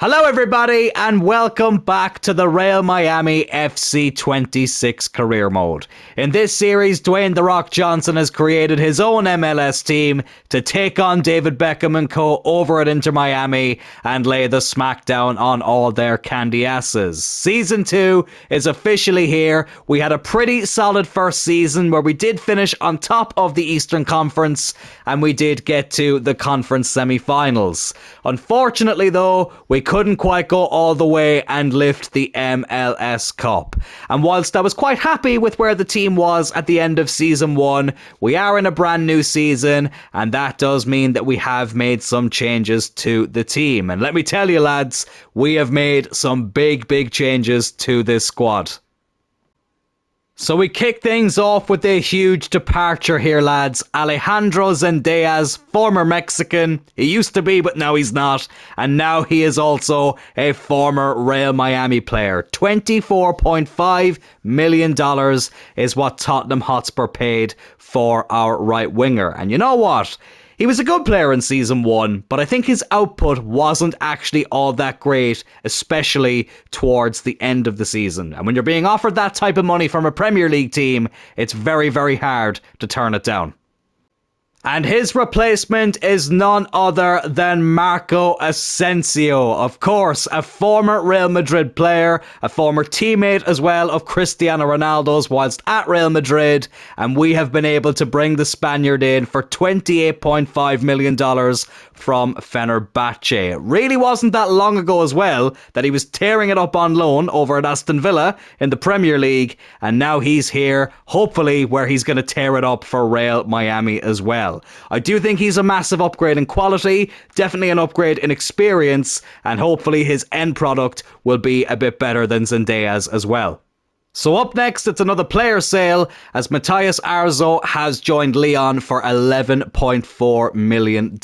Hello everybody and welcome back to the Real Miami FC 26 career mode. In this series, Dwayne "The Rock" Johnson has created his own MLS team to take on David Beckham and co over at Inter Miami and lay the smackdown on all their candy asses. Season 2 is officially here. We had a pretty solid first season where we did finish on top of the Eastern Conference and we did get to the conference semi-finals. Unfortunately though, we couldn't quite go all the way and lift the MLS Cup. And whilst I was quite happy with where the team was at the end of season 1, we are in a brand new season, and that does mean that we have made some changes to the team. And let me tell you lads, we have made some big changes to this squad. So we kick things off with a huge departure here, lads. Alejandro Zendejas, former Mexican. He used to be, but now he's not. And now he is also a former Real Miami player. $24.5 million is what Tottenham Hotspur paid for our right winger. And you know what? He was a good player in season 1, but I think his output wasn't actually all that great, especially towards the end of the season. And when you're being offered that type of money from a Premier League team, it's very hard to turn it down. And his replacement is none other than Marco Asensio. Of course, a former Real Madrid player, a former teammate as well of Cristiano Ronaldo's whilst at Real Madrid, and we have been able to bring the Spaniard in for $28.5 million from Fenerbahce. It really wasn't that long ago as well that he was tearing it up on loan over at Aston Villa in the Premier League, and now he's here, hopefully where he's going to tear it up for Real Miami as well. I do think he's a massive upgrade in quality, definitely an upgrade in experience, and hopefully his end product will be a bit better than Zendejas as well. So up next, it's another player sale as Matthias Arzo has joined Lyon for $11.4 million.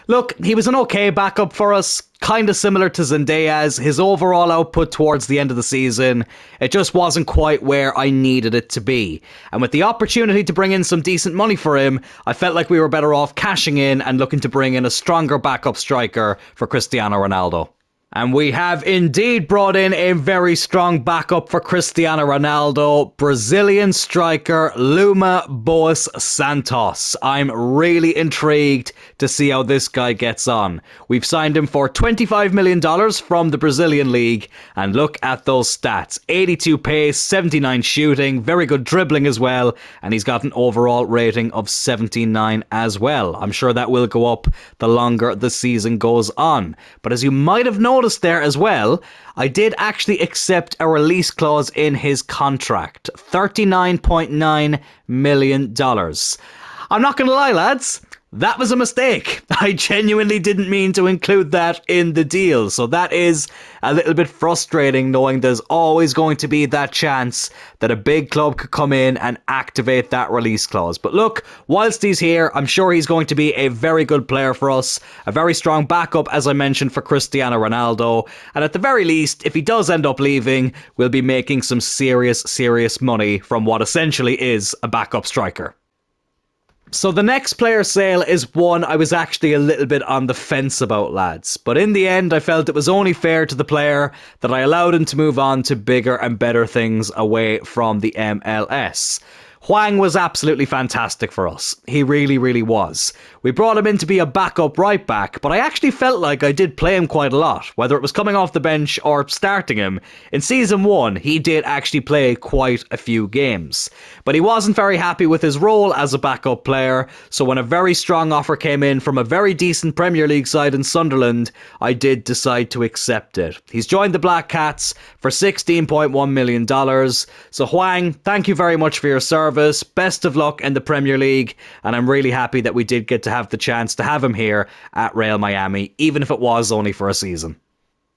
Look, he was an okay backup for us, kind of similar to Zendejas. His overall output towards the end of the season, it just wasn't quite where I needed it to be. And with the opportunity to bring in some decent money for him, I felt like we were better off cashing in and looking to bring in a stronger backup striker for Cristiano Ronaldo. And we have indeed brought in a very strong backup for Cristiano Ronaldo, Brazilian striker Luma Boas Santos. I'm really intrigued to see how this guy gets on. We've signed him for $25 million from the Brazilian league, and look at those stats. 82 pace, 79 shooting, very good dribbling as well, and he's got an overall rating of 79 as well. I'm sure that will go up the longer the season goes on. But as you might have noticed there as well, I did actually accept a release clause in his contract. $39.9 million. I'm not going to lie, lads. That was a mistake. I genuinely didn't mean to include that in the deal. So that is a little bit frustrating, knowing there's always going to be that chance that a big club could come in and activate that release clause. But look, whilst he's here, I'm sure he's going to be a very good player for us. A very strong backup, as I mentioned, for Cristiano Ronaldo. And at the very least, if he does end up leaving, we'll be making some serious money from what essentially is a backup striker. So the next player sale is one I was actually a little bit on the fence about, lads. But in the end, I felt it was only fair to the player that I allowed him to move on to bigger and better things away from the MLS. Hwang was absolutely fantastic for us. He really was. We brought him in to be a backup right back, but I actually felt like I did play him quite a lot, whether it was coming off the bench or starting him. In season 1, he did actually play quite a few games. But he wasn't very happy with his role as a backup player, so when a very strong offer came in from a very decent Premier League side in Sunderland, I did decide to accept it. He's joined the Black Cats for $16.1 million. So Hwang, thank you very much for your service. Best of luck in the Premier League, and I'm really happy that we did get to have the chance to have him here at Real Miami, even if it was only for a season.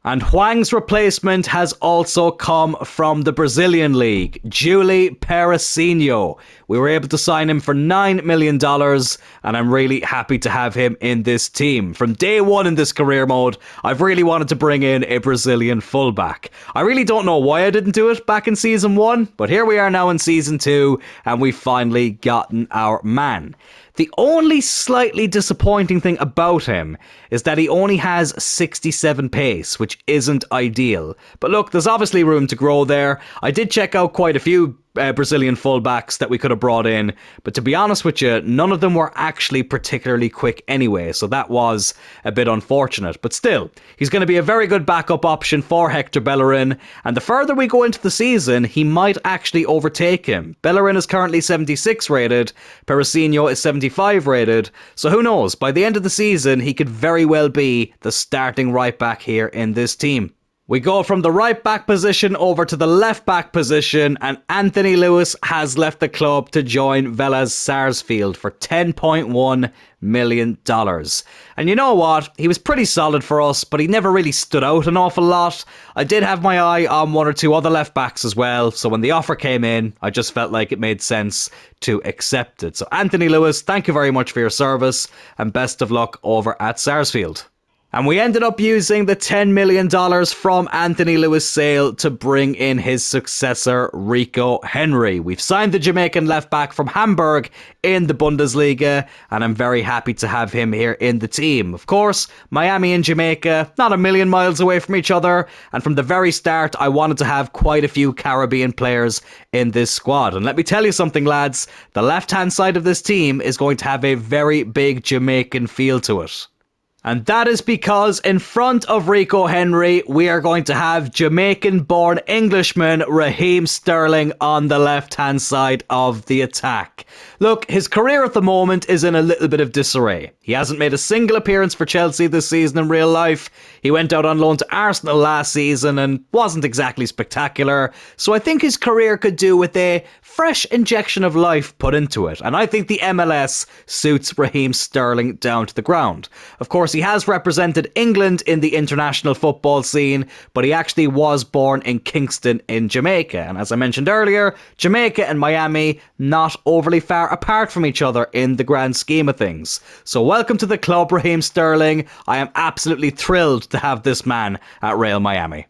And Hwang's replacement has also come from the Brazilian league, Júlio Peresinho. We were able to sign him for $9 million, and I'm really happy to have him in this team. From day one in this career mode, I've really wanted to bring in a Brazilian fullback. I really don't know why I didn't do it back in season 1, but here we are now in season 2, and we've finally gotten our man. The only slightly disappointing thing about him is that he only has 67 pace, which isn't ideal. But look, there's obviously room to grow there. I did check out quite a few Brazilian fullbacks that we could have brought in, but to be honest with you, none of them were actually particularly quick anyway, so that was a bit unfortunate. But still, he's going to be a very good backup option for Hector Bellerin, and the further we go into the season, he might actually overtake him. Bellerin is currently 76 rated, Peresinho is 75 rated, so who knows, by the end of the season, he could very well be the starting right back here in this team. We go from the right back position over to the left back position, and Anthony Lewis has left the club to join Velez Sarsfield for $10.1 million. And you know what? He was pretty solid for us, but he never really stood out an awful lot. I did have my eye on one or two other left backs as well, so when the offer came in, I just felt like it made sense to accept it. So Anthony Lewis, thank you very much for your service, and best of luck over at Sarsfield. And we ended up using the $10 million from Anthony Lewis' sale to bring in his successor, Rico Henry. We've signed the Jamaican left-back from Hamburg in the Bundesliga, and I'm very happy to have him here in the team. Of course, Miami and Jamaica, not a million miles away from each other, and from the very start, I wanted to have quite a few Caribbean players in this squad. And let me tell you something, lads, the left-hand side of this team is going to have a very big Jamaican feel to it. And that is because in front of Rico Henry, we are going to have Jamaican-born Englishman Raheem Sterling on the left-hand side of the attack. Look, his career at the moment is in a little bit of disarray. He hasn't made a single appearance for Chelsea this season in real life. He went out on loan to Arsenal last season and wasn't exactly spectacular. So I think his career could do with a fresh injection of life put into it. And I think the MLS suits Raheem Sterling down to the ground. Of course, he has represented England in the international football scene, but he actually was born in Kingston in Jamaica. And as I mentioned earlier, Jamaica and Miami not overly far apart from each other in the grand scheme of things. So welcome to the club, Raheem Sterling. I am absolutely thrilled to have this man at Real Miami.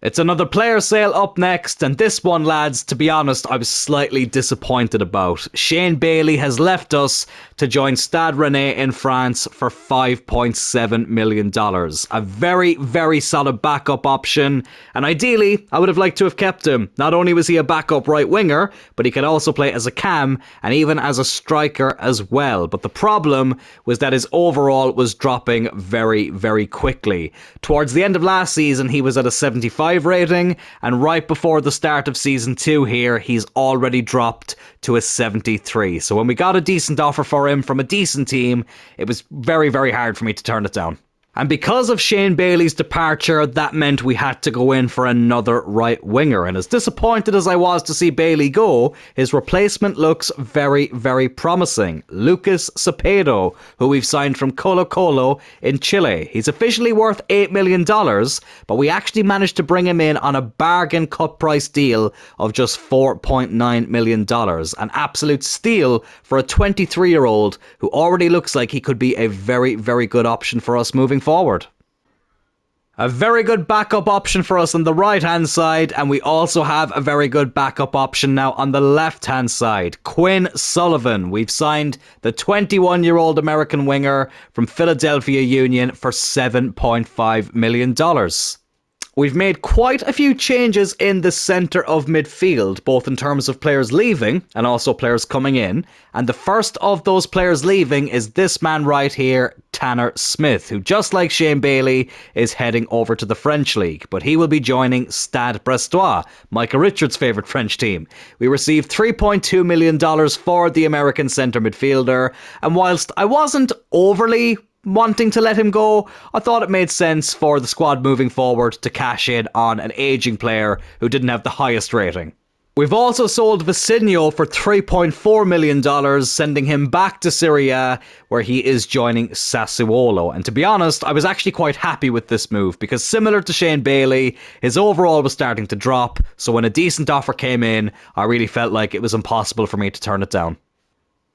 It's another player sale up next, and this one, lads, to be honest, I was slightly disappointed about. Shane Bailey has left us to join Stade Rennais in France for $5.7 million. A very, very solid backup option, and ideally, I would have liked to have kept him. Not only was he a backup right winger, but he could also play as a cam and even as a striker as well. But the problem was that his overall was dropping very, very quickly. Towards the end of last season, he was at a 75 rating, and right before the start of season 2 here, he's already dropped to a 73. So when we got a decent offer for him from a decent team, it was very, very hard for me to turn it down. And because of Shane Bailey's departure, that meant we had to go in for another right winger. And as disappointed as I was to see Bailey go, his replacement looks very, very promising. Lucas Cepedo, who we've signed from Colo-Colo in Chile. He's officially worth $8 million, but we actually managed to bring him in on a bargain cut price deal of just $4.9 million. An absolute steal for a 23-year-old who already looks like he could be a very, very good option for us moving forward. A very good backup option for us on the right hand side, and we also have a very good backup option now on the left hand side. Quinn Sullivan. We've signed the 21-year-old American winger from Philadelphia Union for $7.5 million. We've made quite a few changes in the centre of midfield, both in terms of players leaving and also players coming in. And the first of those players leaving is this man right here, Tanner Smith, who, just like Shane Bailey, is heading over to the French League. But he will be joining Stade Brestois, Michael Richards' favourite French team. We received $3.2 million for the American centre midfielder. And whilst I wasn't overly wanting to let him go, I thought it made sense for the squad moving forward to cash in on an ageing player who didn't have the highest rating. We've also sold Vicinho for $3.4 million, sending him back to Serie A, where he is joining Sassuolo. And to be honest, I was actually quite happy with this move, because similar to Shane Bailey, his overall was starting to drop, so when a decent offer came in, I really felt like it was impossible for me to turn it down.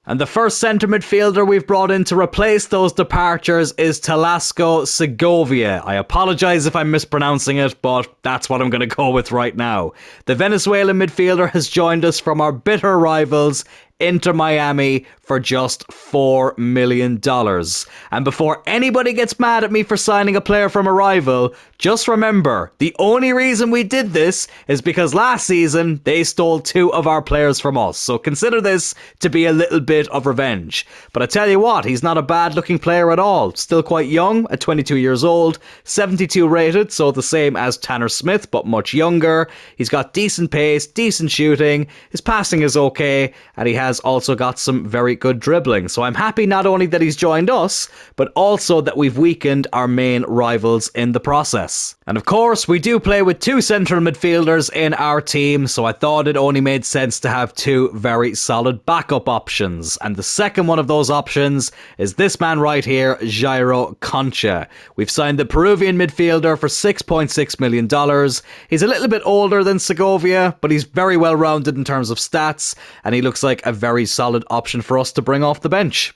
And the first centre midfielder we've brought in to replace those departures is Talasco Segovia. I apologise if I'm mispronouncing it, but that's what I'm going to go with right now. The Venezuelan midfielder has joined us from our bitter rivals, Inter Miami for just $4 million. And before anybody gets mad at me for signing a player from a rival, just remember, the only reason we did this is because last season they stole 2 of our players from us. So consider this to be a little bit of revenge. But I tell you what, he's not a bad looking player at all. Still quite young, at 22 years old, 72 rated, so the same as Tanner Smith, but much younger. He's got decent pace, decent shooting, his passing is okay, and he has also got some very good dribbling. So I'm happy not only that he's joined us, but also that we've weakened our main rivals in the process. And of course, we do play with 2 central midfielders in our team, so I thought it only made sense to have 2 very solid backup options. And the second one of those options is this man right here, Jairo Concha. We've signed the Peruvian midfielder for $6.6 million. He's a little bit older than Segovia, but he's very well rounded in terms of stats, and he looks like a very solid option for us to bring off the bench.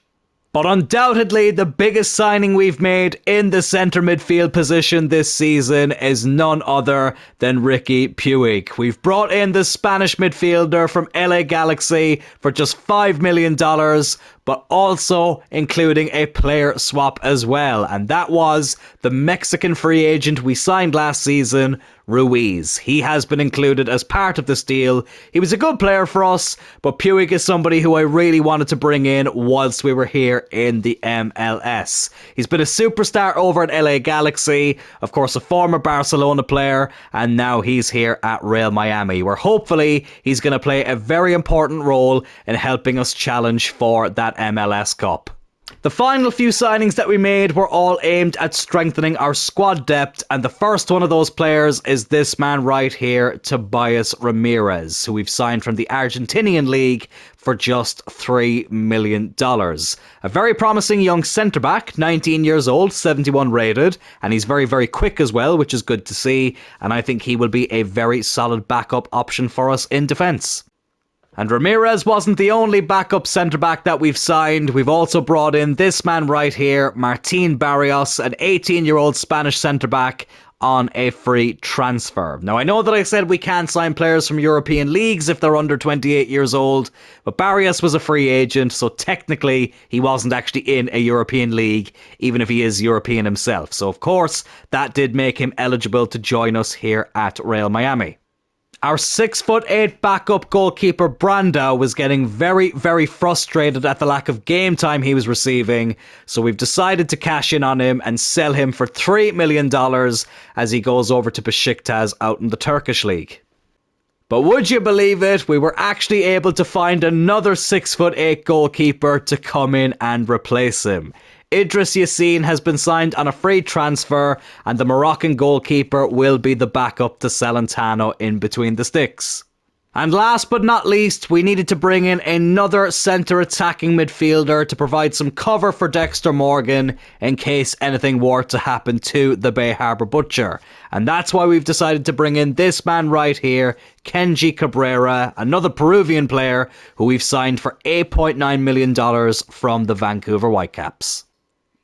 But undoubtedly, the biggest signing we've made in the centre midfield position this season is none other than Ricky Puig. We've brought in the Spanish midfielder from LA Galaxy for just $5 million, but also including a player swap as well. And that was the Mexican free agent we signed last season, Ruiz. He has been included as part of this deal. He was a good player for us, but Puig is somebody who I really wanted to bring in whilst we were here in the MLS. He's been a superstar over at LA Galaxy, of course a former Barcelona player, and now he's here at Real Miami, where hopefully he's going to play a very important role in helping us challenge for that MLS Cup. The final few signings that we made were all aimed at strengthening our squad depth, and the first one of those players is this man right here, Tobias Ramirez, who we've signed from the Argentinian League for just $3 million. A very promising young centre-back, 19 years old, 71 rated, and he's very, very quick as well, which is good to see, and I think he will be a very solid backup option for us in defence. And Ramirez wasn't the only backup centre-back that we've signed. We've also brought in this man right here, Martín Barrios, an 18-year-old Spanish centre-back on a free transfer. Now, I know that I said we can't sign players from European leagues if they're under 28 years old, but Barrios was a free agent, so technically he wasn't actually in a European league, even if he is European himself. So, of course, that did make him eligible to join us here at Real Miami. Our 6'8" backup goalkeeper Brandao was getting very, very frustrated at the lack of game time he was receiving, so we've decided to cash in on him and sell him for $3 million as he goes over to Besiktas out in the Turkish league. But would you believe it, we were actually able to find another 6'8" goalkeeper to come in and replace him. Idris Yassin has been signed on a free transfer, and the Moroccan goalkeeper will be the backup to Celentano in between the sticks. And last but not least, we needed to bring in another centre attacking midfielder to provide some cover for Dexter Morgan in case anything were to happen to the Bay Harbour Butcher. And that's why we've decided to bring in this man right here, Kenji Cabrera, another Peruvian player who we've signed for $8.9 million from the Vancouver Whitecaps.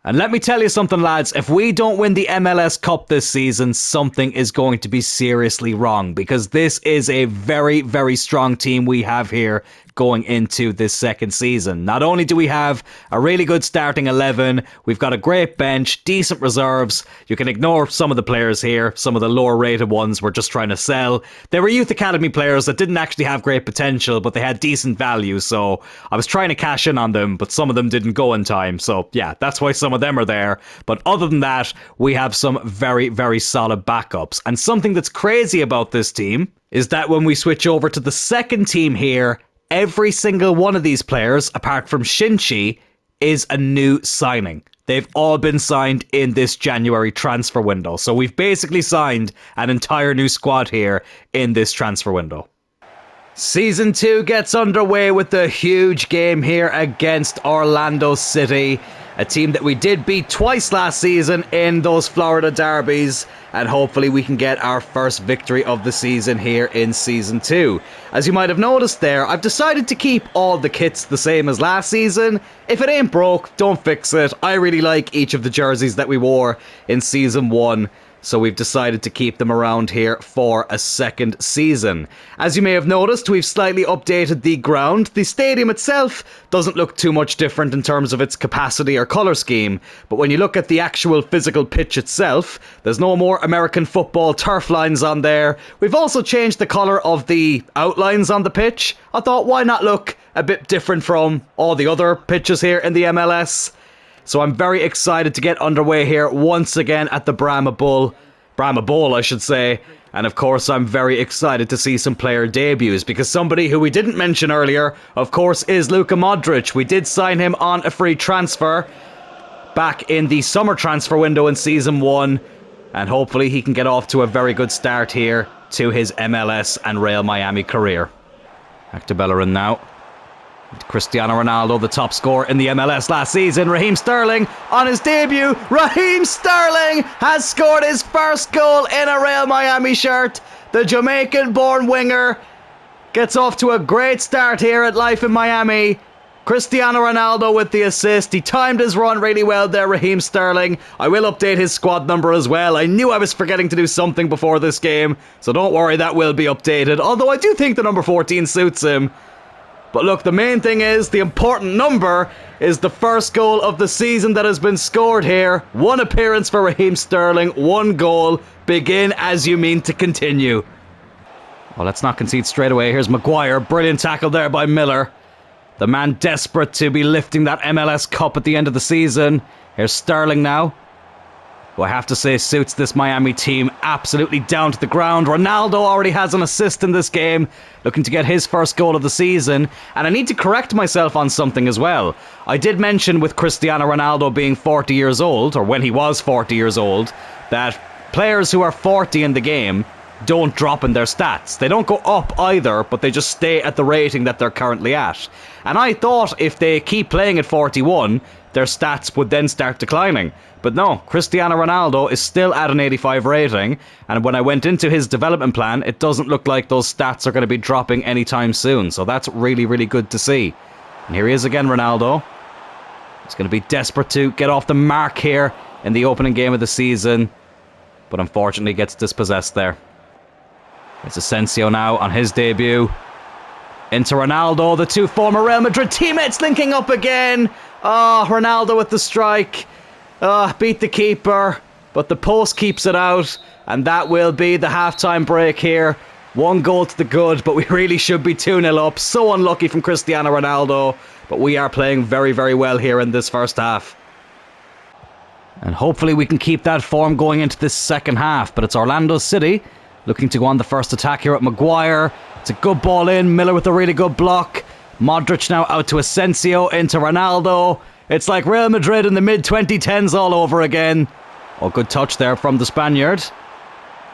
And let me tell you something, lads, if we don't win the MLS Cup this season, something is going to be seriously wrong, because this is a very, very strong team we have here going into this second season. Not only do we have a really good starting 11, we've got a great bench, decent reserves. You can ignore some of the players here. Some of the lower rated ones we're just trying to sell. They were youth academy players that didn't actually have great potential, but they had decent value, so I was trying to cash in on them, but some of them didn't go in time. So yeah, that's why some of them are there. But other than that, we have some very, very solid backups. And something that's crazy about this team is that when we switch over to the second team here, every single one of these players, apart from Shinchi, is a new signing. They've all been signed in this January transfer window. So we've basically signed an entire new squad here in this transfer window. Season 2 gets underway with the huge game here against Orlando City, a team that we did beat twice last season in those Florida derbies, and hopefully we can get our first victory of the season here in Season 2. As you might have noticed there, I've decided to keep all the kits the same as last season. If it ain't broke, don't fix it. I really like each of the jerseys that we wore in Season 1. so we've decided to keep them around here for a second season. As you may have noticed, we've slightly updated the ground. The stadium itself doesn't look too much different in terms of its capacity or colour scheme, but when you look at the actual physical pitch itself, there's no more American football turf lines on there. We've also changed the colour of the outlines on the pitch. I thought, why not look a bit different from all the other pitches here in the MLS? So I'm very excited to get underway here once again at the Brahma Bowl, I should say. And of course, I'm very excited to see some player debuts, because somebody who we didn't mention earlier, of course, is Luka Modric. We did sign him on a free transfer back in the summer transfer window in Season 1. And hopefully he can get off to a very good start here to his MLS and Real Miami career. Back to Bellerin now. Cristiano Ronaldo, the top scorer in the MLS last season. Raheem Sterling on his debut. Raheem Sterling has scored his first goal in a Real Miami shirt. The Jamaican-born winger gets off to a great start here at life in Miami. Cristiano Ronaldo with the assist. He timed his run really well there, Raheem Sterling. I will update his squad number as well. I knew I was forgetting to do something before this game, so don't worry, that will be updated. Although I do think the number 14 suits him. But look, the main thing is, the important number is the first goal of the season that has been scored here. One appearance for Raheem Sterling, one goal. Begin as you mean to continue. Well, let's not concede straight away. Here's Maguire. Brilliant tackle there by Miller. The man desperate to be lifting that MLS Cup at the end of the season. Here's Sterling now, who I have to say suits this Miami team absolutely down to the ground. Ronaldo already has an assist in this game, looking to get his first goal of the season. And I need to correct myself on something as well. I did mention with Cristiano Ronaldo being 40 years old, or when he was 40 years old, that players who are 40 in the game don't drop in their stats. They don't go up either, but they just stay at the rating that they're currently at. And I thought if they keep playing at 41, their stats would then start declining. But no, Cristiano Ronaldo is still at an 85 rating, and when I went into his development plan, it doesn't look like those stats are going to be dropping anytime soon. So that's really, really good to see. And here he is again, Ronaldo. He's going to be desperate to get off the mark here in the opening game of the season, but unfortunately gets dispossessed there. It's Asensio now on his debut. Into Ronaldo, the two former Real Madrid teammates linking up again. Ronaldo with the strike. Beat the keeper, but the post keeps it out, and that will be the halftime break here. One goal to the good, but we really should be 2-0 up. So unlucky from Cristiano Ronaldo, but we are playing very, very well here in this first half. And hopefully we can keep that form going into this second half, but it's Orlando City looking to go on the first attack here at Maguire. It's a good ball in, Miller with a really good block. Modric now out to Asensio, into Ronaldo. It's like Real Madrid in the mid-2010s all over again. Oh, good touch there from the Spaniard.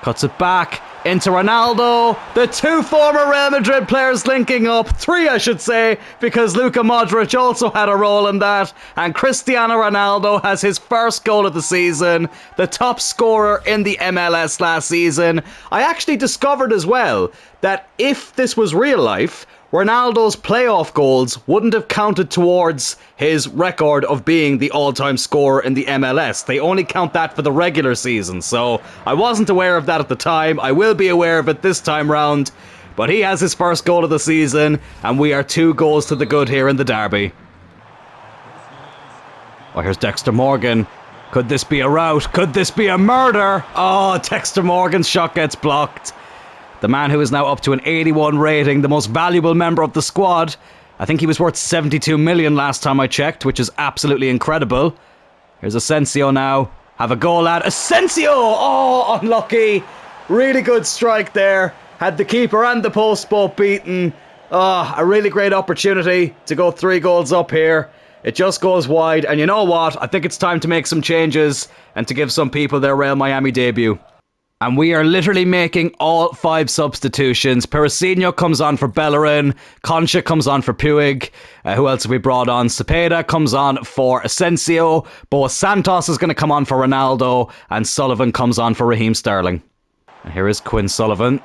Cuts it back into Ronaldo. The two former Real Madrid players linking up. Three, I should say, because Luka Modric also had a role in that. And Cristiano Ronaldo has his first goal of the season. The top scorer in the MLS last season. I actually discovered as well that if this was real life, Ronaldo's playoff goals wouldn't have counted towards his record of being the all-time scorer in the MLS. They only count that for the regular season, so I wasn't aware of that at the time. I will be aware of it this time round, but he has his first goal of the season, and we are 2 goals to the good here in the derby. Oh, here's Dexter Morgan. Could this be a rout? Could this be a murder? Oh, Dexter Morgan's shot gets blocked. The man who is now up to an 81 rating, the most valuable member of the squad. I think he was worth 72 million last time I checked, which is absolutely incredible. Here's Asensio now. Have a go, lad. Asensio! Oh, unlucky. Really good strike there. Had the keeper and the post both beaten. Oh, a really great opportunity to go 3 goals up here. It just goes wide. And you know what? I think it's time to make some changes and to give some people their Real Miami debut. And we are literally making all 5 substitutions. Peresinho comes on for Bellerin. Concha comes on for Puig. Who else have we brought on? Cepeda comes on for Asensio. Boa Santos is going to come on for Ronaldo. And Sullivan comes on for Raheem Sterling. And here is Quinn Sullivan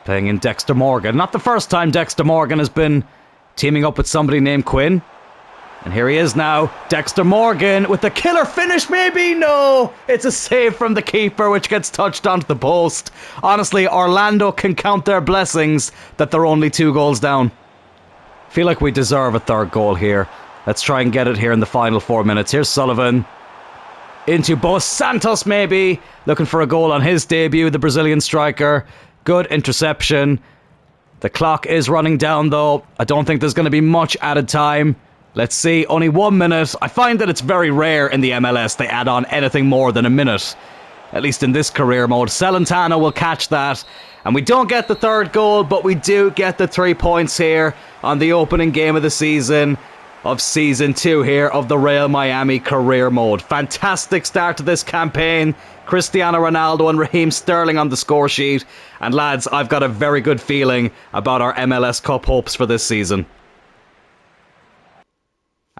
playing in Dexter Morgan. Not the first time Dexter Morgan has been teaming up with somebody named Quinn. And here he is now, Dexter Morgan with the killer finish, maybe? No, it's a save from the keeper which gets touched onto the post. Honestly, Orlando can count their blessings that they're only 2 goals down. Feel like we deserve a third goal here. Let's try and get it here in the final 4 minutes. Here's Sullivan. Into Dos Santos, maybe. Looking for a goal on his debut, the Brazilian striker. Good interception. The clock is running down though. I don't think there's going to be much added time. Let's see, only 1 minute. I find that it's very rare in the MLS they add on anything more than a minute. At least in this career mode. Celentano will catch that. And we don't get the third goal, but we do get the 3 points here on the opening game of the season. Of Season 2 here of the Real Miami career mode. Fantastic start to this campaign. Cristiano Ronaldo and Raheem Sterling on the score sheet. And lads, I've got a very good feeling about our MLS Cup hopes for this season.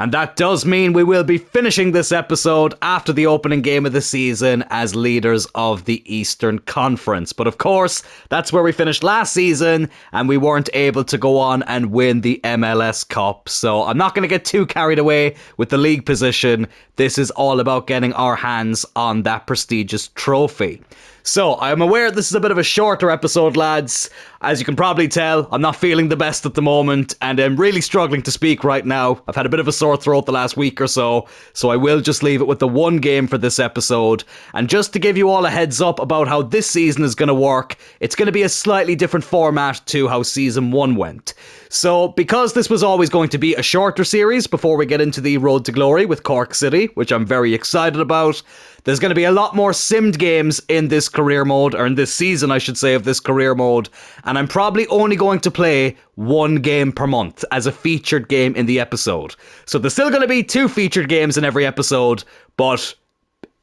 And that does mean we will be finishing this episode after the opening game of the season as leaders of the Eastern Conference. But of course, that's where we finished last season and we weren't able to go on and win the MLS Cup. So I'm not going to get too carried away with the league position. This is all about getting our hands on that prestigious trophy. So, I'm aware this is a bit of a shorter episode, lads. As you can probably tell, I'm not feeling the best at the moment, and I'm really struggling to speak right now. I've had a bit of a sore throat the last week or so I will just leave it with the one game for this episode. And just to give you all a heads up about how this season is going to work, it's going to be a slightly different format to how Season 1 went. So, because this was always going to be a shorter series before we get into the Road to Glory with Cork City, which I'm very excited about, there's going to be a lot more simmed games in this career mode, or in this season, I should say, of this career mode. And I'm probably only going to play 1 game per month as a featured game in the episode. So there's still going to be 2 featured games in every episode, but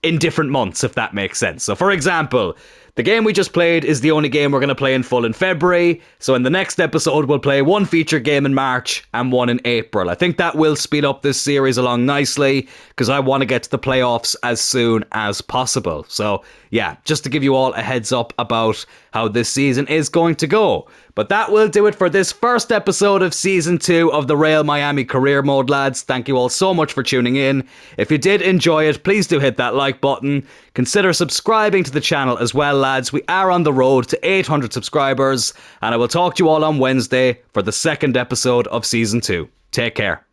in different months, if that makes sense. So for example, the game we just played is the only game we're going to play in full in February. So in the next episode, we'll play 1 feature game in March and 1 in April. I think that will speed up this series along nicely because I want to get to the playoffs as soon as possible. So yeah, just to give you all a heads up about how this season is going to go. But that will do it for this first episode of Season 2 of the Real Miami Career Mode, lads. Thank you all so much for tuning in. If you did enjoy it, please do hit that like button. Consider subscribing to the channel as well, lads. We are on the road to 800 subscribers, and I will talk to you all on Wednesday for the second episode of Season 2. Take care.